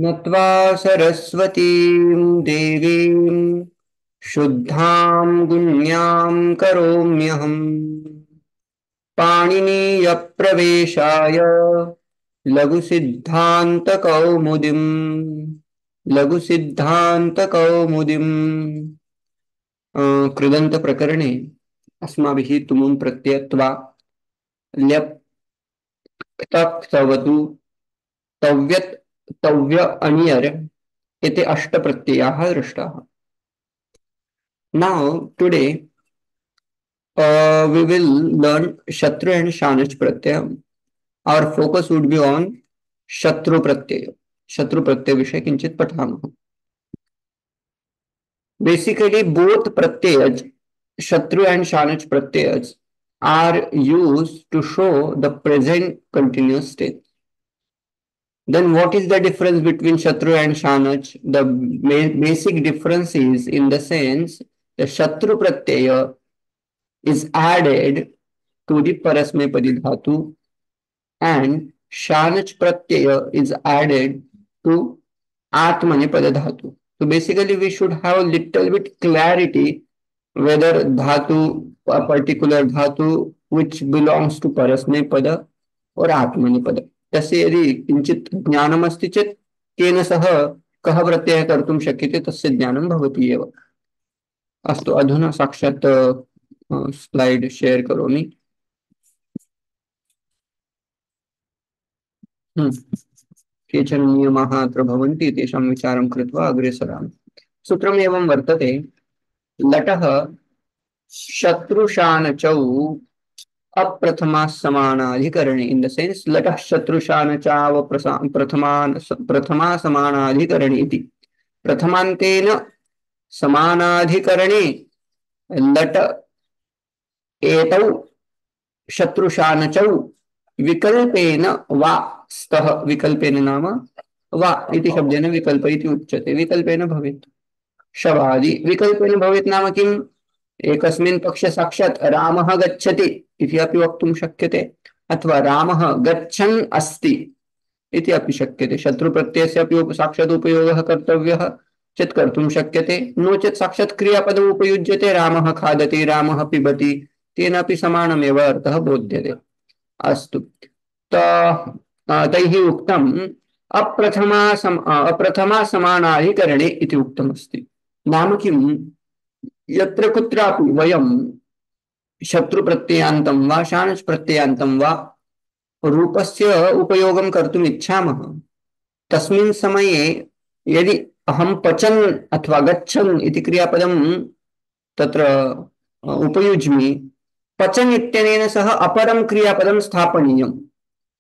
नत्वा सरस्वतीं देवीं शुद्धां गुण्यां करोम्यहम् पाणिनीयप्रवेशाय लघुसिद्धान्तकौमुदीम् लघुसिद्धान्तकौमुदीम् कृदन्तप्रकरणे अस्माभिः तुमुन् प्रत्ययत्वा ल्यप् तक् तवतु तव्यत् तव्य अनियर एते अष्टप्रत्ययाः दृष्टाः. Now today we will learn Shatru and Shanach Pratyaya. Our focus would be on Shatru Pratyaya. Shatru Pratyaya विषय किंचित पठामः. Basically both Pratyayas, Shatru and Shanach Pratyayas, are used to show the present continuous state. Then what is the difference between Shatru and Shanach? The basic difference is in the sense the Shatru Pratyaya is added to the Parasmepadi Dhatu and Shanach Pratyaya is added to Atmanepada Dhatu. So basically we should have a little bit clarity whether Dhatu, a particular Dhatu which belongs to Parasmepada or Atmanepada. तस्य यदि किंचित ज्ञानमस्ति चेत् केन सह कः प्रत्ययः कर्तुं शक्यते तस्य ज्ञानं भवति एव. अस्तु अधुना साक्षात् स्लाइड शेयर करोमि. केचन नियमाः अत्र भवन्ति तेषां विचारं कृत्वा अग्रे सरामि. सूत्रम् एवं वर्तते लटः शत्रुशानचौ अप्रथमा समानाधिकरणे. इन द सेंस लटः शत्रुशानचाव प्रथमा समानाधिकरणे इति प्रथमान्तेन समानाधिकरणे लट एतौ शत्रुशानचौ विकल्पेन वा स्तः. विकल्पेन नाम वा इति शब्देन विकल्प इति उच्यते. विकल्पेन भवेत् शवादि. विकल्पेन भवेत् नाम किम्? एकस्मिन् पक्षे साक्षात् रामः गच्छति इति अपि वक्तुं शक्यते अथवा रामः गच्छन् अस्ति इति अपि शक्यते. शत्रुप्रत्ययस्य अपि साक्षात् उपयोगः कर्तव्यः चेत् कर्तुं शक्यते. नो चेत् साक्षात् क्रियापदम् उपयुज्यते. रामः खादति, रामः पिबति, तेनापि समानमेव अर्थः बोध्यते. अस्तु. तैः उक्तम् अप्रथमा समानाधिकरणे इति उक्तमस्ति. नाम किम्? यत्र कुत्रापि वयं शत्रुप्रत्ययान्तं वा शानच् प्रत्ययान्तं वा रूपस्य उपयोगं कर्तुम् इच्छामः तस्मिन् समये यदि अहं पचन् अथवा गच्छन् इति क्रियापदं तत्र उपयुज्मि, पचन् इत्यनेन सह अपरं क्रियापदं स्थापनीयं.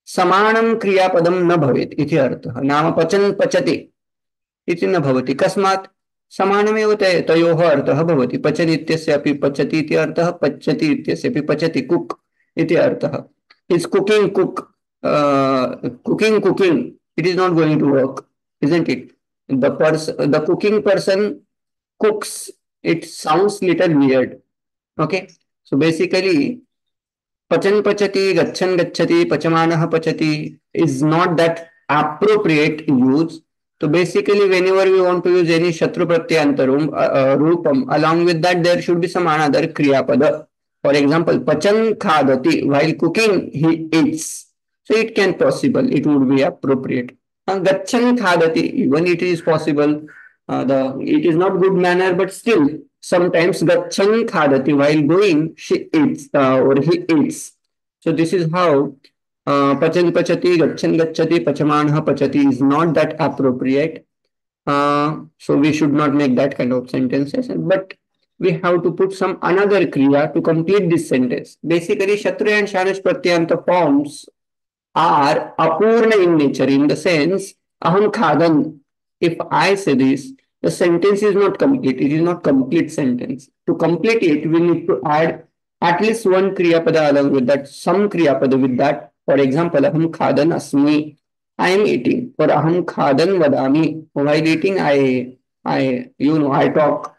समानं क्रियापदं न भवेत् इति अर्थः. नाम पचन् पचति इति न भवति. कस्मात्? समानमेव तयोः अर्थः भवति. पचन् इत्यस्य अपि पचति इति अर्थः, पच्यति इत्यस्य अपि पचति, कुक् इति अर्थः. Is cooking cook, cooking, it is not going to work, isn't it? The cooking person cooks, it sounds little weird. Okay, so basically pachan pachati, gachan gacchati, pachamanah pachati is not that appropriate use. So basically whenever we want to use any shatru pratyantarum rupam, along with that there should be some another kriya pada. For example, pachan khadati, while cooking he eats. So it can possible, it would be appropriate. Gachan khadati, even it is possible. It is not good manner, but still sometimes gachan khadati, while going she eats or he eats. So this is how pachan pachati, gachan gacchati, pachamanah pachati is not that appropriate. So we should not make that kind of sentences. But we have to put some another kriya to complete this sentence. Basically, Shatru and Shanach Pratyanta forms are apurna in nature, in the sense, aham khadan. If I say this, the sentence is not complete. It is not complete sentence. To complete it, we need to add at least one kriya pada along with that, some kriya pada with that. For example, aham khadan asmi, I am eating. Or aham khadan vadami, while eating, I talk.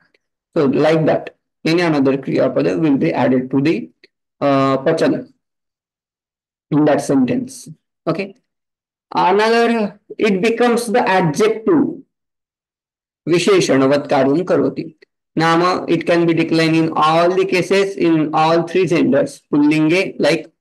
So like that, any another kriya pada will be added to the pachan in that sentence. Okay. Another, it becomes the adjective विशेषणवत् कार्यं करोति. नाम it can be declined in all the cases in all three genders. पुल्लिंगे like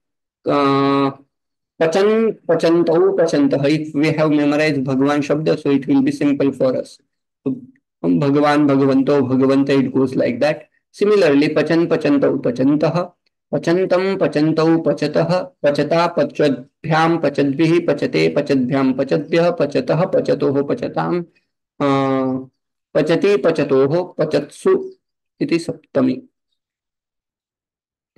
पचन, पचन्तौ, पचन्तः. If we have memorized Bhagwan Shabda, so it will be simple for us. So, Bhagwan, Bhagavanto, Bhagavanta, it goes like that. Similarly, पचन, पचन्तौ, पचन्तः, पचन्तं, पचन्तौ, पचतः, पचता, पचद्भ्यां, पचद्भिः, पचते, पचद्भ्यां, पचद्भ्यः, पचतः, पचतोः, पचताम्, पचति, पचतोः, पचत्सु इति सप्तमी.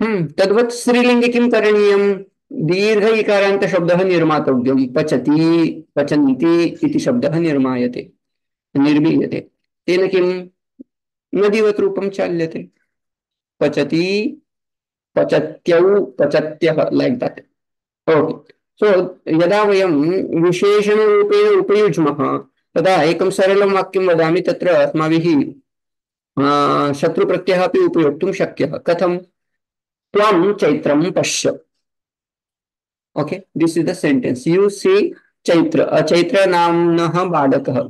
तद्वत् स्त्रीलिंगे किं करणीयं? दीर्घ इकारान्त शब्दः निर्मातव्यं. पचति, पचन्ति इति शब्दः निर्मायते, निर्मीयते. तेन किं? नदीवत् रूपं चाल्यते. पचति, पचत्यौ, पचत्यः, लैक् दट्. ओके. सो यदा वयं विशेषणरूपेण उपयुज्मः तदा एकं सरलं वाक्यं वदामि. तत्र अस्माभिः शत्रुप्रत्ययः अपि उपयोक्तुं शक्यः. कथं? त्वं चैत्रं पश्य. Okay, this is the sentence. You see Chaitra. Chaitra नाम्नः बालकः.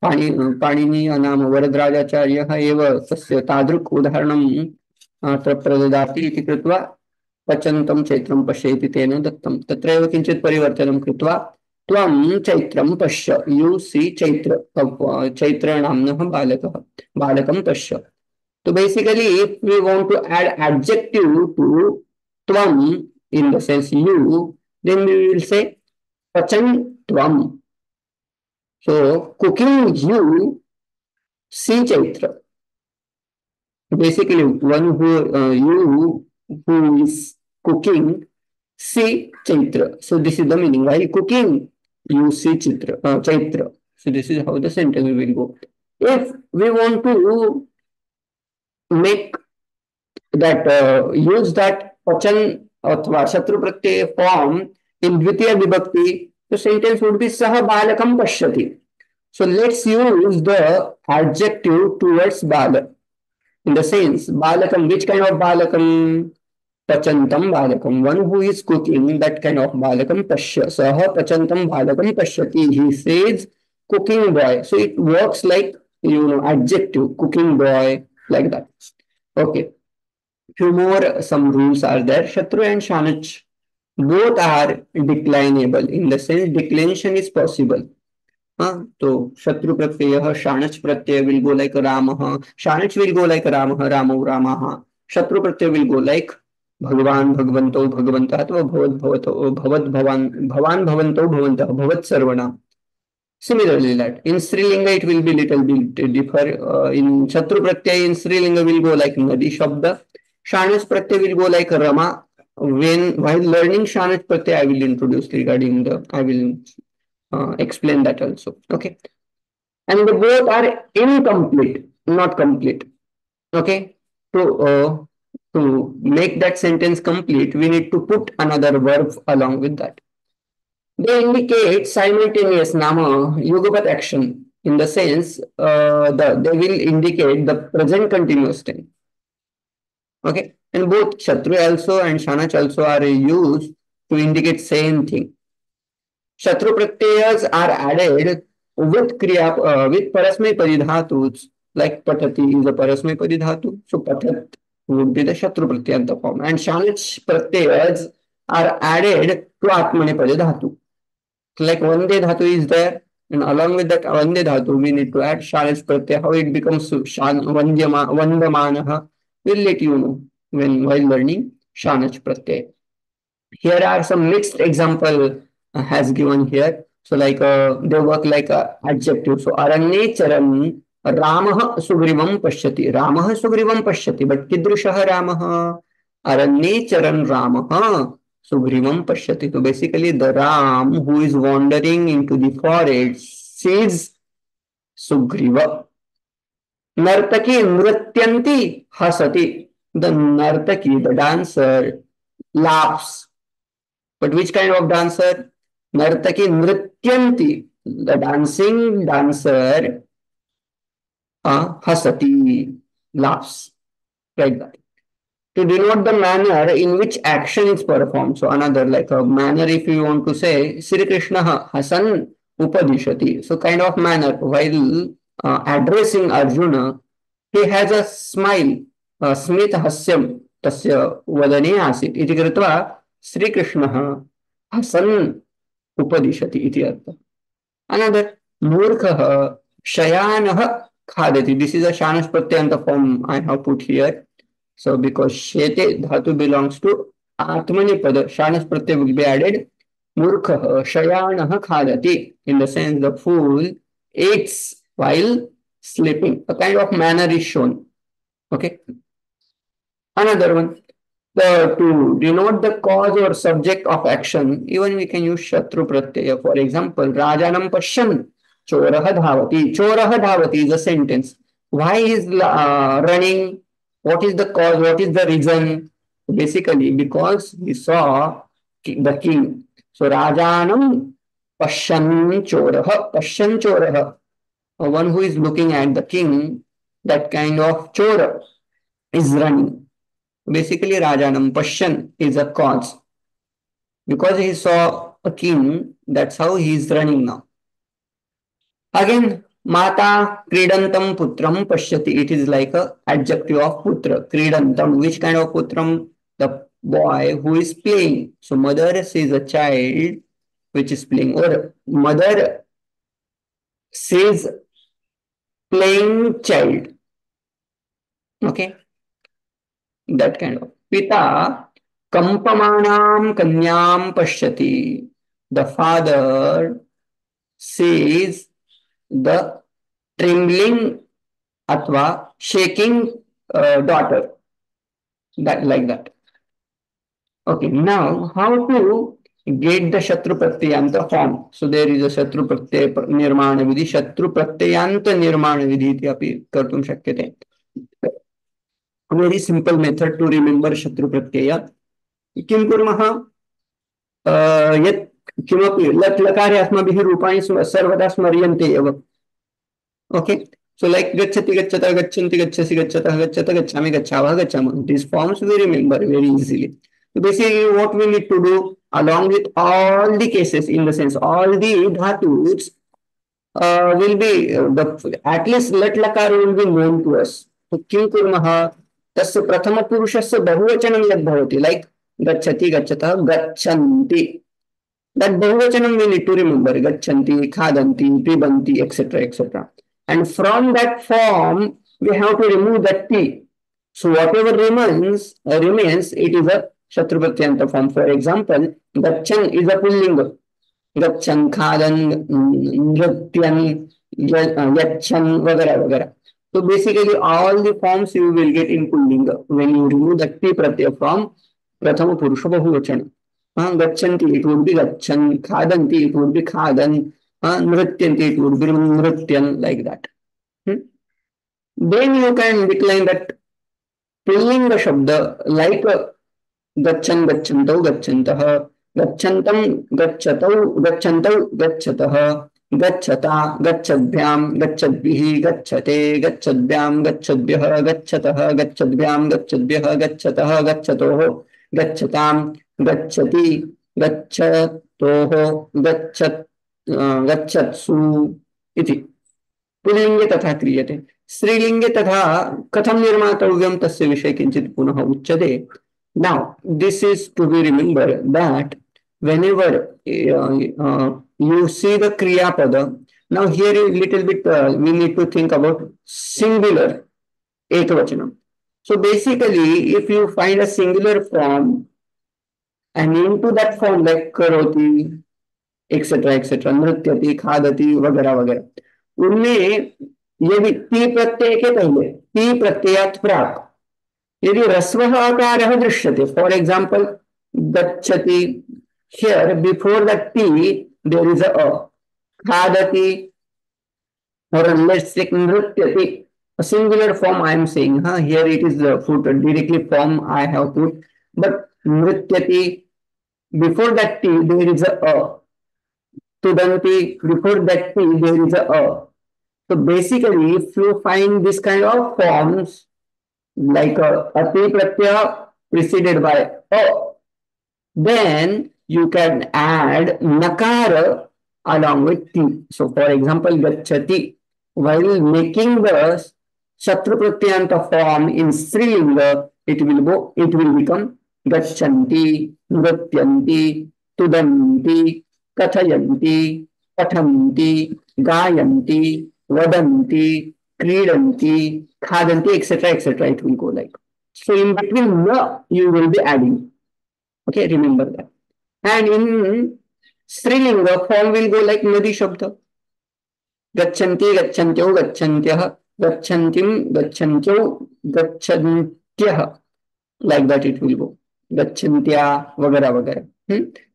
पाणिनीय नाम वरदराजाचार्यः एव तस्य तादृक् उदाहरणं अत्र प्रददाति इति कृत्वा पचन्तं चैत्रं पश्य इति तेन दत्तं. तत्रैव किञ्चित् परिवर्तनं कृत्वा त्वं चैत्रं पश्य. You see Chaitra. चैत्र नाम्नः बालकः, बालकं पश्य. So basically, if we want to add adjective to tvam in the sense you, then we will say pachan tvam. So cooking you, see Chaitra. Basically, one who you who is cooking, see Chaitra. So this is the meaning. While cooking, you see Chaitra. So this is how the sentence will go. If we want to make that use that pachan अथवा शत्रु प्रत्यय form in द्वितीय विभक्ति, the sentence would be सह बालकं पश्यति. So let's use the adjective towards bala. In the sense, balakam, which kind of balakam? Pachantam balakam. One who is cooking, that kind of balakam. Pashya. Saha pachantam balakam pashyati. He says cooking boy. So it works like, adjective, cooking boy, like that. Okay. Few more some rules are there. Shatru and Shanach both are declinable. In the sense, declension is possible. So Shatru pratyaya, Shanach pratyaya will go like Ramah. Shanach will go like Ramah, Ramo, Ramah. Shatru pratyaya will go like Bhagavan, Bhagavanto, Bhagavantah, अथवा भवत भवतो, भवत भवान, भवान भवंतो भवन्तः, भवत सर्वनाम. Similarly, that in Srilinga it will be little bit differ. In Shatru pratyaya in Srilinga will go like Nadi Shabda. Shanach pratyaya will go like Rama. While learning Shanach pratyaya, I will introduce regarding I will explain that also. Okay. And the both are incomplete, not complete. Okay. To make that sentence complete, we need to put another verb along with that. They indicate simultaneous nama yugapat action. In the sense, they will indicate the present continuous tense. Okay. And both Shatru also and Shanach also are used to indicate same thing. Shatru pratyayas are added with kriya, with parasmaipadi dhatus, like patati is a parasmaipadi dhatu, so patat would be the Shatru pratyanta form. And Shanach pratyayas are added to atmanepadi dhatu. Like Vande dhatu is there, and along with that Vande dhatu, we need to add Shanach pratyaya. How it becomes Vandamanaha, we'll let you know while learning Shanach pratyaya. Here are some mixed example has given here. So like they work like adjective. So aranye charan Ramah sugrivam pashyati. Ramah sugrivam pashyati. But kidrushah Ramah? Aranye charan Ramah sugrivam pashyati. So basically the Ram who is wandering into the forest sees Sugriva. Nartaki nrityanti hasati. The Nartaki, the dancer, laughs. But which kind of dancer? Nartaki nrityanti. The dancing dancer hasati, laughs. Like that. to denote the manner in which action is performed. So another like a manner, if you want to say, Sri Krishna Hasan Upadishati. So kind of manner while addressing Arjuna, he has a smile, Smit हास्यम तस्य वदने आसीत् इति कृत्वा श्रीकृष्णः हसन् उपदिशति इति अर्थः. Another, मूर्खः शयानः खादति. This is a shanas pratyanta form I have put here. So because shete dhatu belongs to atmani pada, shanas pratyaya will be added. Murkha shayanah khadati, in the sense the fool eats while sleeping. A kind of manner is shown. Okay. Another one. To denote the cause or subject of action, even we can use Shatru Pratyaya. For example, Rajanam Pashyan Choraha Dhavati. Choraha Dhavati is a sentence. Why is running? What is the cause? What is the reason? Basically, because he saw the king. So Rajanam Pashyan Choraha. Pashyan Choraha. One who is looking at the king, that kind of chora is running. Basically, Rajanam Pashyan is a cause. Because he saw a king, that's how he is running now. Again, Mata Kridantam Putram Pashyati. It is like a adjective of Putra. Kridantam. Which kind of Putram? The boy who is playing. So mother sees a child which is playing. Or mother sees playing child. Okay. That kind of. Pita Kampamanam Kanyam Pashyati. The father sees the trembling atva shaking daughter. That like that. Okay, now how to get the Shatru Pratyayanta form? So there is a Shatru Pratyay Nirmana Vidhi, Shatru Pratyayanta Nirmana Vidhi iti api kartum shakyate. A very simple method to remember Shatru Pratyaya. किं कुर्मः यत् किमपि लट् लकारे अस्माभिः रूपाणि सर्वदा स्मर्यन्ते एव. Okay, so like गच्छति गच्छतः गच्छन्ति गच्छसि गच्छतः गच्छत गच्छामि गच्छावः गच्छामः. These forms we remember very easily. So basically what we need to do along with all the cases, in the sense all the dhatus will be at least lat lakar will be known to us. So किं कुर्मः तस्य प्रथमपुरुषस्य बहुवचनं यद् भवति, like गच्छति गच्छतः गच्छन्ति, that bahuvachanam we need to remember. Gachanti, khadanti, pibanti, etc. etc. And from that form, we have to remove that T. So whatever remains, it is a Shatrupatyanta form. For example, Gachan is a pullinga. Gachan, khadan, nrityan, yachan, vagara, vagara. So basically all the forms you will get in pullinga when you remove the T pratyaya from Prathama Purusha Bahuvachanam. Gachanti, it would be gachan. Khadanti, it would be khadan. Nrityanti, it would be nrityan, like that. Then you can decline that Pullinga Shabda like gachan, gachantau, gachantah, gachantam, gachatau, gachantau, gachatah, gachata, gachabhyam, gachadbihi, gachate, gachadbyam, gachadbyah, gachatah, gachadbyam, gachadbyah, gachatah, gachatoho, gachatam, gachati, gachatoho, gachatsu इति पुल्लिंगे तथा क्रियते. स्त्रीलिंगे तथा कथं निर्मातव्यं तस्य विषये किंचित पुनः उच्यते. Now this is to be remembered that whenever you see the kriya pada, now here is little bit we need to think about singular ekavachanam. So basically if you find a singular form and into that form like karoti, etc. etc. नृत्यति, खादति, वगैरह वगैरह, उनमें यदि T प्रत्यय के पहले T प्रत्ययात् प्राक् यदि ह्रस्वः आकारः दृश्यते, फॉर एग्जांपल गच्छति, here before the t there is a खादति, or let's take nrityati, a singular form I am saying. Here it is the foot directly form I have put, but nrityati, before that T there is a. Tudanti, before that T there is a. So basically if you find this kind of forms like a T pratyaya preceded by a, then you can add nakara along with ti. So, for example, gacchati, while making the shatru pratyanta form in Strilinga, it will become gacchanti, nrityanti, tudanti, kathayanti, pathanti, gayanti, vadanti, kridanti, khadanti, etc., etc. It will go like. So, in between na, you will be adding. Okay, remember that. And in Strilinga, form will go like Nadi Shabda. Gachanti, gacchantyo, gachantyah, gachantim, gacchantyo, gachantyah. Like that it will go. Gachantya, vagara, vagara.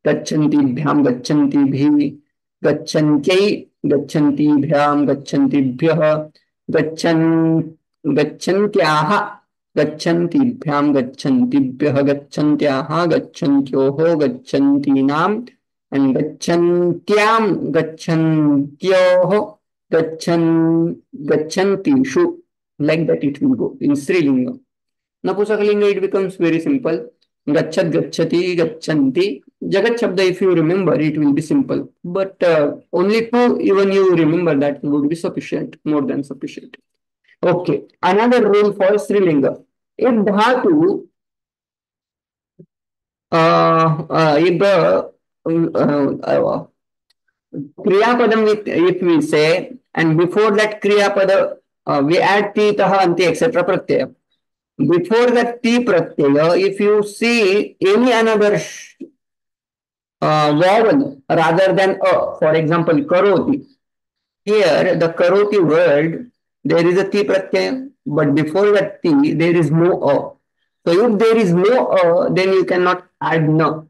Gachantibhyam, gachantibhi, gachantyai, gachantibhyam, gachantibhyah, gachan, gachantyaha, गच्छन्तीभ्यां गच्छन्तीभ्यः गच्छन्त्याः गच्छन्त्योः गच्छन्तीनाम् and गच्छन्त्यां गच्छन्त्योः गच्छन्तीषु like that it will go in Strilinga. Napusakalinga it becomes very simple. Gachat, gacchati, gacchanti. Jagat Shabda, if you remember, it will be simple. But only two, even you remember that would be sufficient, more than sufficient. Okay, another rule for Strilinga. If dhatu, if the kriya padam, if we say, and before that kriya pada, we add ti, taha, anti, etc. pratyaya. Before that ti pratyaya, if you see any another vowel rather than a, for example, karoti. Here, the karoti word, there is a ti pratyaya, but before that ti, there is no a. So if there is no a, then you cannot add na.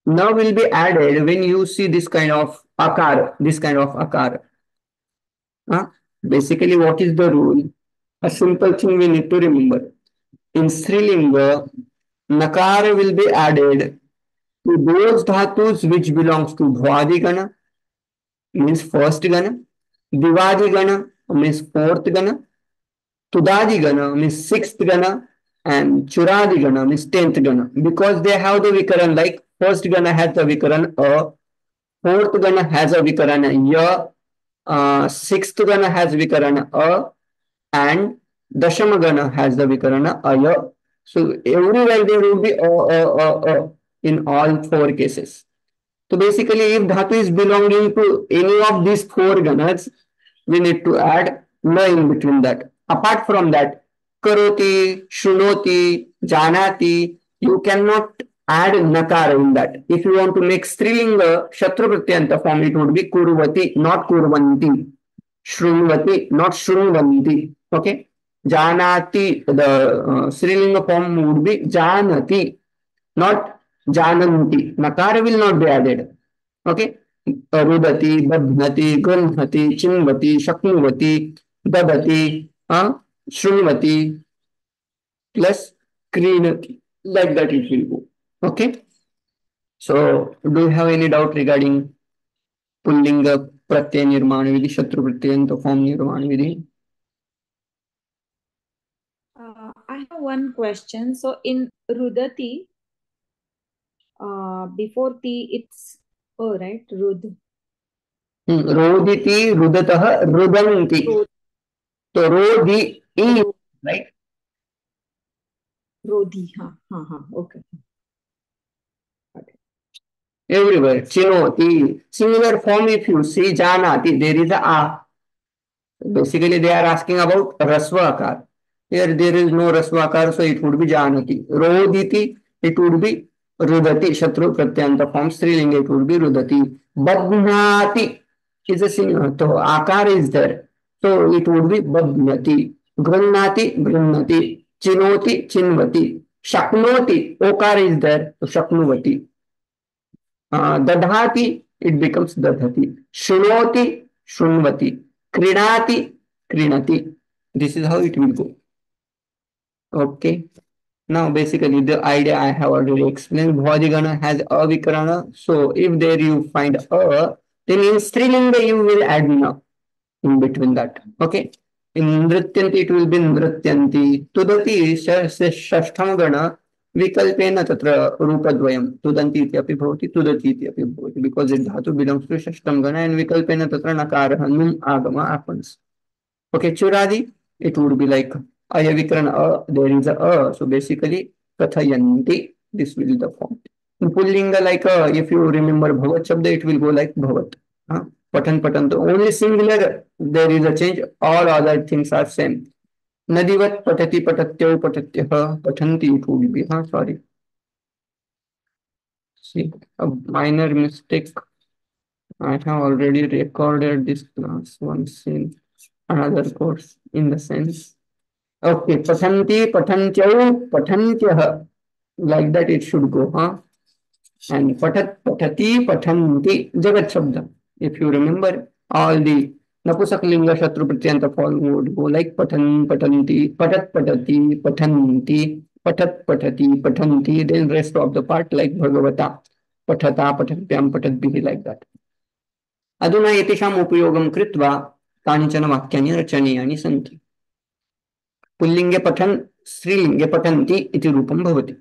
Na will be added when you see this kind of akar, this kind of akar. Huh? Basically, what is the rule? A simple thing we need to remember. In Strilinga, nakara will be added to those dhatus which belongs to Bhwadi Gana, means first Gana, Divadi Gana means fourth Gana, Tudadi Gana means sixth Gana, and Churadi Gana means 10th Gana. Because they have the Vikaran, like first Gana has the Vikaran A, fourth Gana has a Vikaran Ya, sixth Gana has Vikaran A, and Dashama Gana has the Vikarana Aya. So everywhere there will be in all four cases. So basically, if dhatu is belonging to any of these four ganas, we need to add na in between that. Apart from that, karoti, shunoti, janati, you cannot add nakara in that. If you want to make strilinga shatru pratyanta form, it would be kurvati, not kurvanti. Shrunvati, not shrunvanti. Okay. Janati, the strilinga form would be janati, not jananti. Nakara will not be added. Okay. Rudati, badhnati, grunhati, chinvati, shaknuvati, dadati, shrunvati plus krinati. Like that it will go. Okay. So, do you have any doubt regarding Pullinga Pratyay Nirmana Vidhi, Shatru Pratyayanta form Nirmana Vidhi? I have one question. So in Rudati, before T, it's O, right? Rud. Roditi, Rudatah, Rudanti. So Rodi, right? Rodi, okay. Everywhere. Chinoti. Similar form if you see Janati, there is a. Basically, they are asking about Rasvakar. Here there is no Rasvakar, so it would be Janati. Roditi, it would be Rudati. Shatru Pratyanta form. Strilinga, it would be Rudati. Badhnati is a single. So Akar is there. So it would be Badhnati. Grunnati, Grunnati. Chinoti, Chinvati. Shaknoti, Okar is there. So Shaknuvati. Dadhati, it becomes Dadhati. Shunoti, Shunvati. Krinati, Krinati. This is how it will go. Okay. Now, basically, the idea I have already explained. Bhvadigana has a vikarana. So, if there you find a, then in Strilinga you will add na in between that. Okay. In Nrityanti, it will be Nrityanti. Tudati is Shashtham Gana. विकल्पेन तत्र रूपद्वयं तुदन्ति इति अपि भवति तुदति इति अपि भवति because it धातु belongs to षष्ठं गण एण्ड विकल्पेन तत्र नकारः नुम् आगम happens. Okay, churadi, it would be like ayavikran there is a, so basically kathayanti, this will be the form. In pullinga, like if you remember bhavat shabda, it will go like bhavat. Patan patan, the only singular there is a change, all other things are same. Nadivat patati patatyau patatyah patanti, it would be, sorry. See, a minor mistake. I have already recorded this class once in another course in the sense. Okay, pathanti, pathantyau, pathantyah. Like that it should go, huh? And patat, patati, pathanti, jagat shabda. If you remember, all the Napusaklinga Shatru Pratyanta form would go like patan, patanti, patat, patati, pathanti, patat, patati, pathanti. Then rest of the part like Bhagavata, patata, patatvyam, patatbihi, like that. अधुना एतेषाम् उपयोगं कृत्वा कानिचन वाक्यानि रचनीयानि सन्ति. पुल्लिङ्गे पठन् स्त्रीलिङ्गे पठन्ति इति रूपं भवति.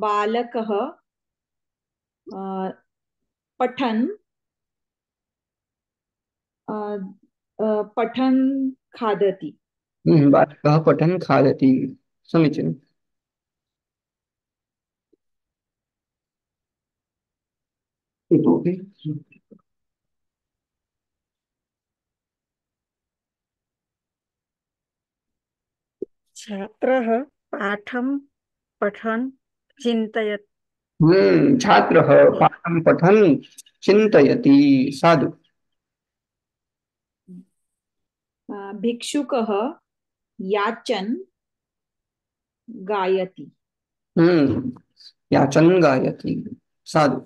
बालकः पठन् पठन् खादति. बालकः पठन् खादति. समीचीनम्. इतोपि छात्रः पाठं पठन् चिन्तयति. छात्रः पाठं पठन् चिन्तयति. साधु. भिक्षुकः याचन् गायति. याचन् गायति. साधु.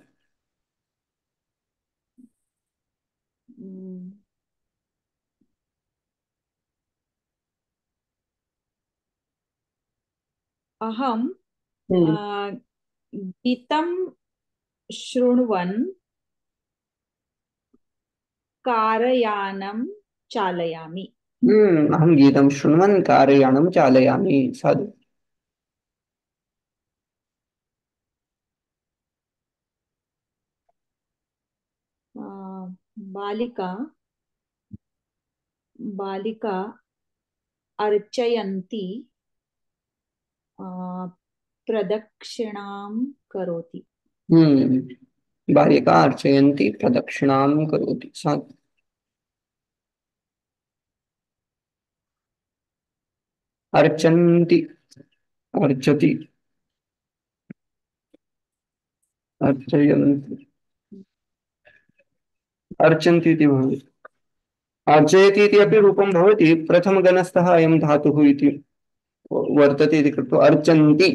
अहं गीतं शृण्वन् कारयानं चालयामि. अहं गीतं शृण्वन् कारयानं चालयामि. साधु. बालिका बालिका अर्चयन्ती प्रदक्षिणां करोति. बालिका अर्चयन्ती प्रदक्षिणां करोति. साधु. अर्चन्ति, अर्चति, अर्चयन्ति, अर्चन्ति इति भवति. अर्चयति इति अपि रूपं भवति. प्रथमगणस्थः अयं धातुः इति वर्तते इति कृत्वा अर्चन्ति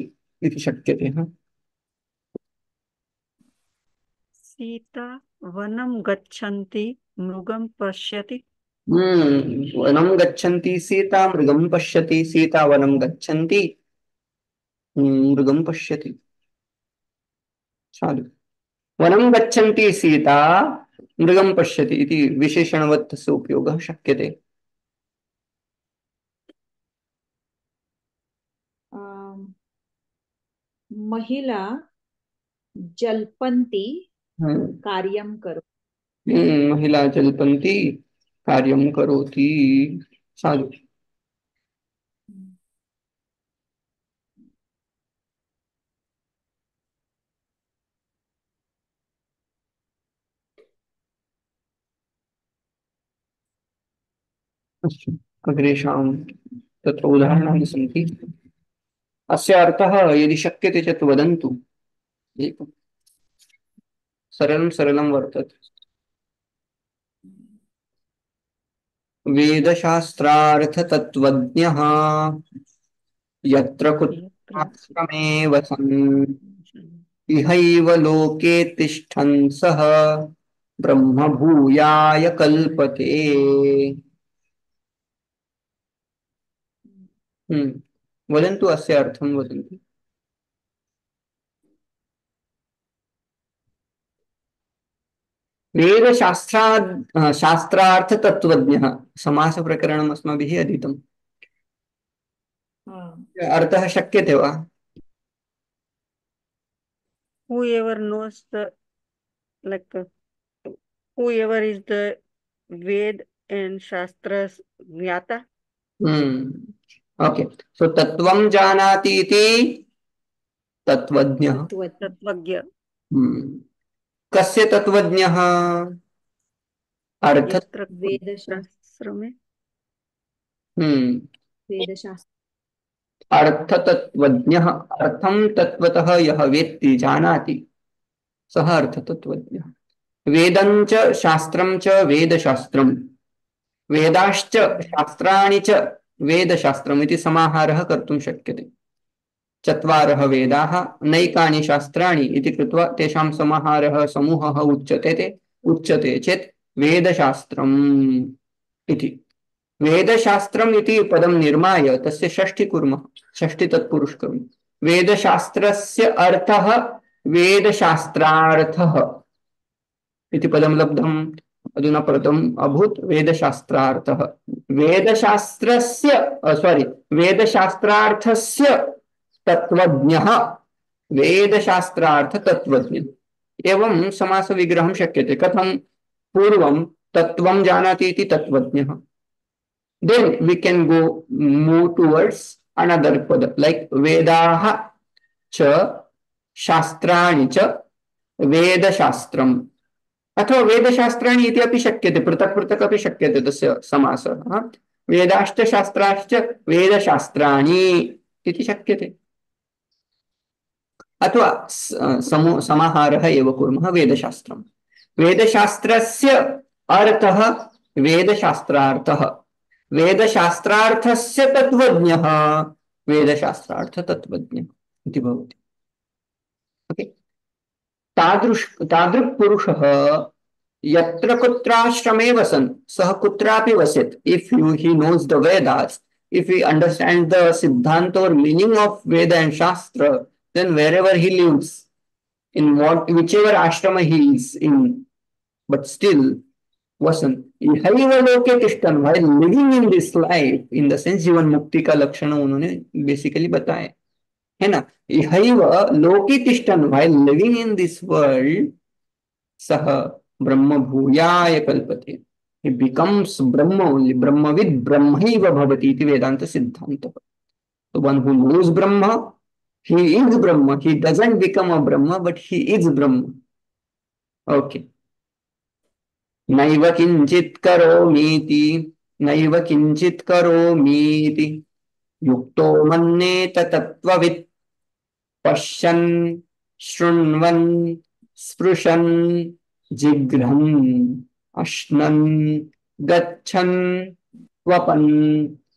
इति शक्यते. सीता वनं गच्छन्ति मृगं पश्यति. वनं गच्छन्ति सीता मृगं पश्यति. सीता वनं गच्छन्ति मृगं पश्यति. साधु. वनं गच्छन्ति सीता मृगं पश्यति इति विशेषणवत् तस्य उपयोगः शक्यते. महिला जल्पन्ति कार्यं करोति. महिला जल्पन्ति कार्यं करोति. साधु. अस्तु. अग्रेषां तत्र उदाहरणानि सन्ति. अस्य अर्थः यदि शक्यते चेत् वदन्तु. सरलं सरलं वर्तते. वेदशास्त्रार्थतत्त्वज्ञः यत्र कुत्राश्रमे वसन् इहैव लोके तिष्ठन् सः ब्रह्म भूयाय कल्पते. वदन्तु अस्य अर्थं वदन्तु. शास्त्रार्थतत्त्वज्ञः समासप्रकरणम् अस्माभिः अधीतम्। अर्थः शक्यते वा? Whoever knows the, like, whoever is the Ved and Shastras Jnata. Okay, so तत्त्वं जानाति इति तत्त्वज्ञः। तत्त्वज्ञ। कस्य तत्त्वज्ञः? अर्थ वेदशास्त्र में। वेदशास्त्र। अर्थतत्त्वज्ञः, अर्थं तत्त्वतः यः वेत्ति जानाति सः अर्थतत्त्वज्ञः। वेदं च शास्त्रं च वेदशास्त्रं, वेदाश्च शास्त्राणि च वेदशास्त्रम् इति समाहारः कर्तुं शक्यते। चत्वारः वेदाः नैकानि शास्त्राणि इति कृत्वा तेषां समाहारः समूहः उच्यते चेत् वेदशास्त्रम् इति। वेदशास्त्रम् इति पदं निर्माय तस्य षष्ठी कुर्मः, षष्ठी तत्पुरुष करोमि। वेदशास्त्रस्य अर्थः वेदशास्त्रार्थः इति पदं लब्धम्। अधुना प्रथमम् अभूत् वेदशास्त्रार्थः। वेदशास्त्रस्य वेदशास्त्रार्थस्य तत्त्वज्ञः, वेदशास्त्रार्थ तत्त्वज्ञ। एवं समास विग्रहं शक्यते। कथं? पूर्वं तत्त्वं जानाति इति तत्त्वज्ञः, then we can go move towards another pada like vedaha cha शास्त्राणि च वेदशास्त्रम् अथवा वेदशास्त्राणि इति अपि शक्यते, पृथक् पृथक् अपि शक्यते तस्य समासः। वेदाश्च शास्त्राश्च वेदशास्त्राणि इति शक्यते, अथवा समाहारः एव कुर्मः वेदशास्त्रम्। वेदशास्त्रस्य अर्थः वेदशास्त्रार्थः, वेदशास्त्रार्थस्य तत्त्वज्ञः वेदशास्त्रार्थ तत्त्वज्ञः इति भवति। ओके, तादृक् पुरुषः यत्र कुत्राश्रमे वसन् सः कुत्रापि वसेत्। If he knows the Vedas, if he understands the siddhanta or meaning of Veda and Shastra, then wherever he lives, in whichever ashrama he is in, but still वसन इहैव लोके तिष्ठन्, while living in this life, in the sense जीवन मुक्ति का लक्षण उन्होंने basically बताया है ना। इहैव लोके तिष्ठन्, while living in this world, सः ब्रह्म भूयाय कल्पते, he becomes Brahma only, ब्रह्मविद् ब्रह्मैव भवति इति वेदांत सिद्धांतः। So one who knows Brahma, he is Brahma, he doesn't become a Brahma, but he is Brahma. Okay. नैव किंचित् करोमीति, नैव किंचित् करोमीति युक्तो मन्येत तत्त्ववित्, पश्यन् शृण्वन् स्पृशन् जिघ्रन् अश्नन् गच्छन् स्वपन्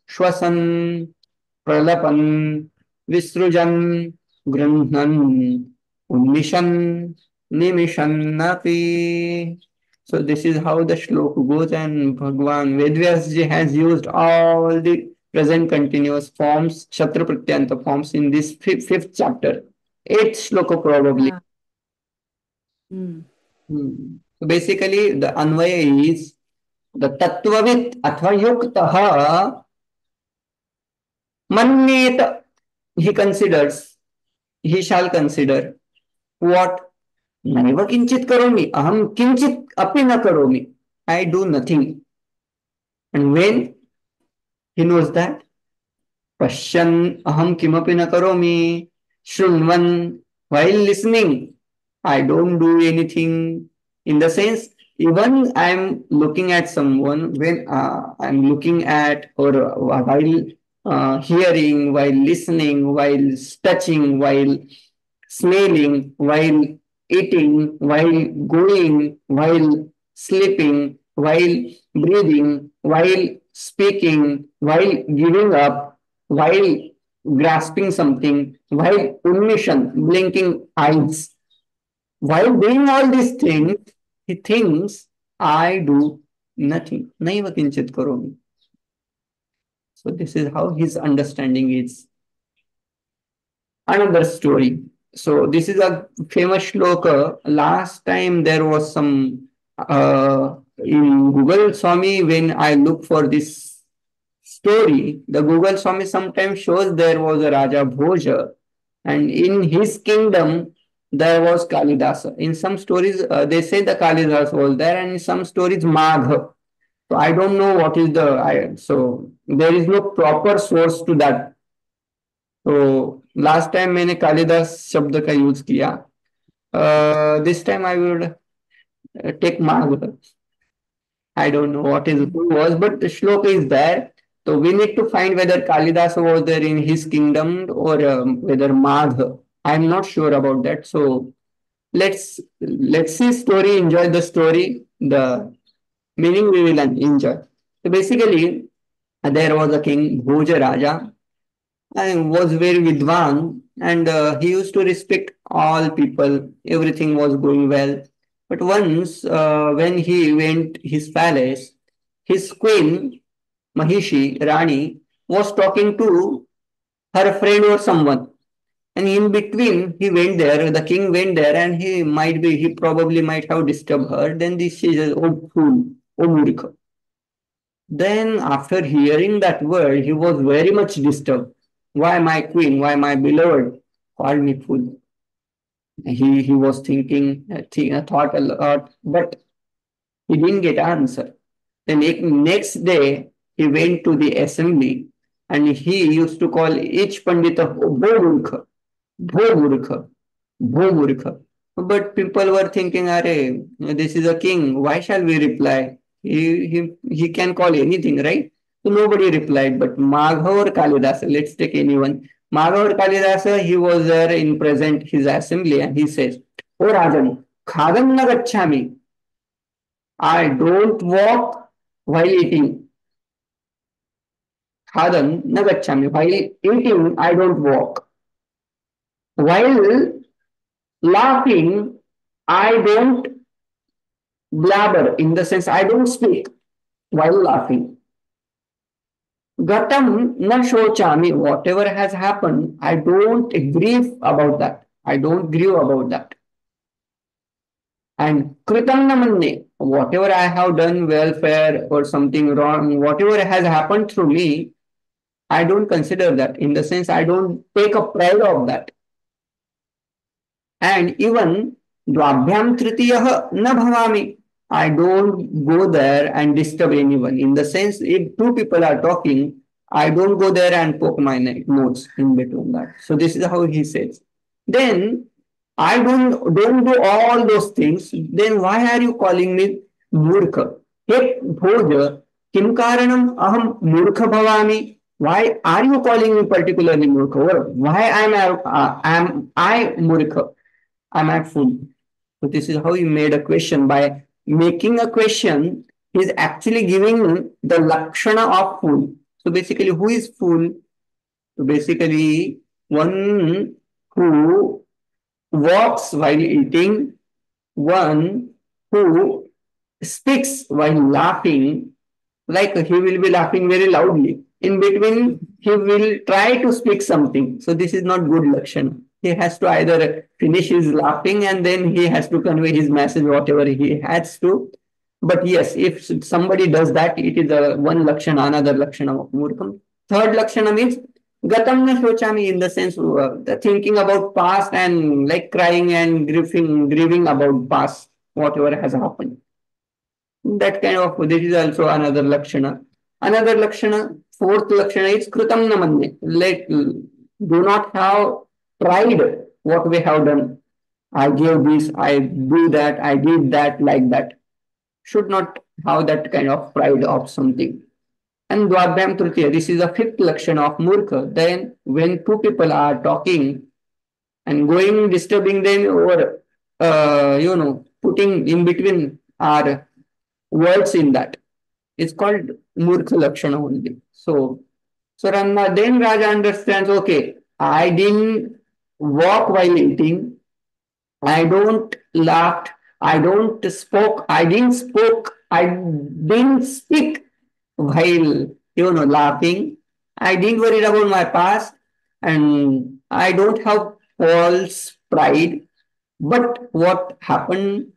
श्वसन् प्रलपन् विसृजन् गृह्णन् उन्मिषन् निमिषन्नपि। So this is how the shloka goes, and Bhagwan Vedvyas ji has used all the present continuous forms, Shatra Pratyanta forms in this fifth chapter. 8th shloka probably. So basically the Anvaya is the Tattvavit athva Yuktaha Manyeta. He considers, he shall consider what? नैव किंचित करोमि, अहम किंचित अपि न करोमि, I do nothing. And when he knows that, पश्यन् अहम किमपि न करोमि, शृण्वन्, while listening, I don't do anything. In the sense, even I am looking at someone, when I am looking at, or while hearing, while listening, while touching, while smelling, while eating, while going, while sleeping, while breathing, while speaking, while giving up, while grasping something, while unmission, blinking eyes, while doing all these things, he thinks, I do nothing. Naiva kinchit karomi. So this is how his understanding is. Another story. So this is a famous shloka. Last time there was some in Google Swami, when I look for this story, the Google Swami sometimes shows there was a Raja Bhoja, and in his kingdom there was Kalidasa. In some stories, they say the Kalidasa was there, and in some stories, Magha. So I don't know what is so there is no proper source to that. So last time मैंने कालिदास शब्द का use किया. This time I would take Magha. I don't know what is who was, but the shloka is there. So we need to find whether Kalidasa was there in his kingdom or whether Magha. I'm not sure about that. So let's see story, enjoy the story, the meaning we will enjoy. So basically, there was a king, Bhoja Raja, and was very Vidwan, and he used to respect all people. Everything was going well. But once, when he went his palace, his queen, Mahishi, Rani, was talking to her friend or someone. And in between, he went there, the king went there, and he probably might have disturbed her. Then this she says, oh fool, oh murikha. Then after hearing that word, he was very much disturbed. Why my queen, why my beloved called me fool? He was thinking, thought a lot, but he didn't get answer. The next day, he went to the assembly and he used to call each Pandita Bho Murkha, Bho Murkha. But people were thinking, Are, this is a king. Why shall we reply? He can call anything, right? So nobody replied. But Magha or Kalidasa, let's take anyone. Magha or Kalidasa, he was there in present his assembly and he says, O Rajan, khadam na gacchami. I don't walk while eating. Khadam na gacchami. While eating, I don't walk. While laughing, I don't blabber, in the sense I don't speak while laughing. Gatam na shochami, whatever has happened, I don't grieve about that. I don't grieve about that. And kritam na manne, whatever I have done, welfare or something wrong, whatever has happened through me, I don't consider that. In the sense, I don't take a pride of that. And even dvabhyam tritiyah na bhavami. I don't go there and disturb anyone. In the sense, if two people are talking, I don't go there and poke my nose in between that. So this is how he says. Then I don't do all those things. Then why are you calling me murkha? Hey Bhoja, kim karanam aham murkha bhavami? Why are you calling me particularly murkha? Or why am I murkha? Am I fool? So this is how he made a question. By making a question, he's actually giving the lakshana of fool. So basically, who is fool? So basically, one who walks while eating, one who speaks while laughing, like he will be laughing very loudly. In between, he will try to speak something. So this is not good lakshana. He has to either finish his laughing and then he has to convey his message, whatever he has to. But yes, if somebody does that, it is a one lakshana, another lakshana of murkham. Third lakshana means gatam na shochami, in the sense the thinking about past and like crying and grieving about past, whatever has happened. That kind of, this is also another lakshana. Another lakshana, fourth lakshana is kritam na manne. Do not have pride what we have done. I gave this, I do that, I did that, like that. Should not have that kind of pride of something. And dvabhyam tritiya, this is a fifth lakshana of murkha. Then when two people are talking and going disturbing them or putting in between our words in that, it's called murkha lakshana only. So then Raja understands, okay, I didn't walk while eating, I don't laugh, I don't spoke, I didn't speak while laughing. I didn't worry about my past, and I don't have false pride. But what happened?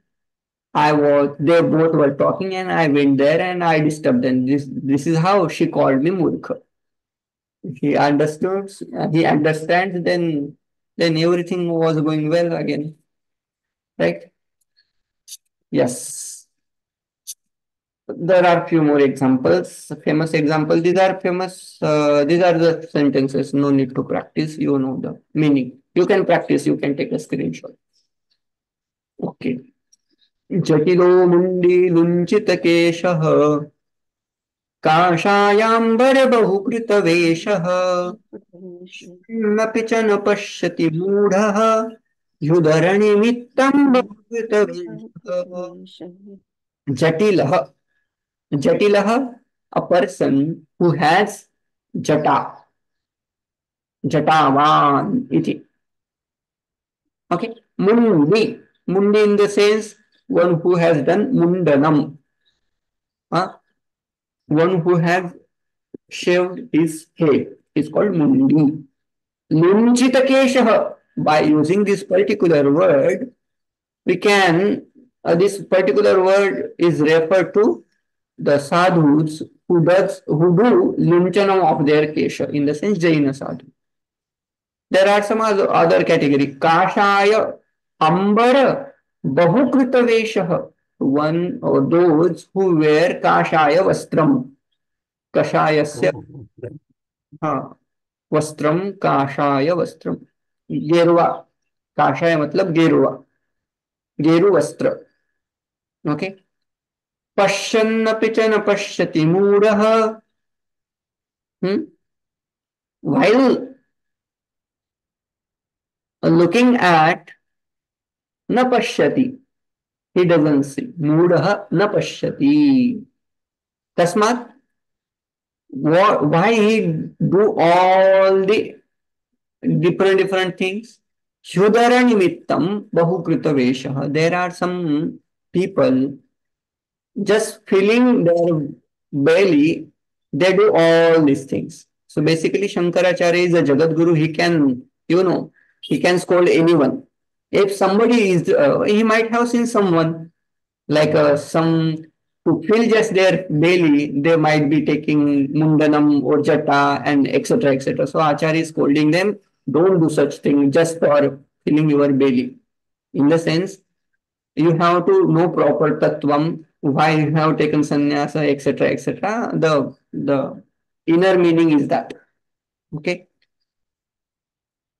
they both were talking and I went there and I disturbed them. This is how she called me Murkha. He understood, he understands, then everything was going well again. Right? Yes. There are few more examples, famous example. These are famous, these are the sentences. No need to practice. You know the meaning. You can practice. You can take a screenshot. Okay. जटिलो मुंडी लुंचित केशः काषायाम्बर बहुकृतवेषः किमपि च न पश्यति मूढः युधरनिमित्तं बहुकृतवेषः जटिलः जटिलः a person who has jata jatavan iti. Okay, mundi mundi in the sense one who has done mundanam, one who has shaved his head is called mundi. Lunchitakeshah, by using this particular word we can this particular word is referred to the sadhus who do lunchanam of their kesha, in the sense Jaina sadhu. There are some other category. Kashaya ambara bahukrita veshah, one or those who wear kashaya vastram. Kashayasya वस्त्रम काषाय वस्त्रम. गेरुआ, काषाय मतलब गेरुआ, गेरु वस्त्र. Okay. पश्यन्नपि च न पश्यति मूढ़ः. While looking at, न पश्यति, he doesn't see. मूढ़ः न पश्यति. तस्मात्, why he do all the different things? Shudara nimittam bahukrita vesha. There are some people just filling their belly, they do all these things. So basically Shankaracharya is a Jagat Guru. He can, he can scold anyone. If somebody is, he might have seen someone like some to fill just their belly, they might be taking mundanam or jata and etc. etc. So Acharya is scolding them, don't do such thing just for filling your belly. In the sense, you have to know proper tattvam, why you have taken sannyasa, etc. etc. The inner meaning is that. Okay.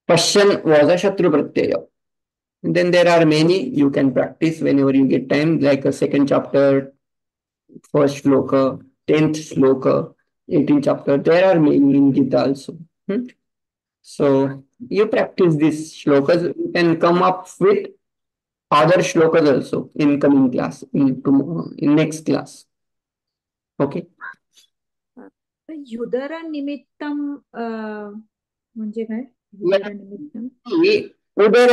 Pashyan was a Shatru Pratyaya. Then there are many you can practice whenever you get time, like a second chapter, first shloka, 10th shloka, 18th chapter. There are many in Gita also. So you practice these shlokas, you can come up with other shlokas also in coming class, in next class. Okay. युधर निमित्तम म्हणजे काय? युधर निमित्तम उदर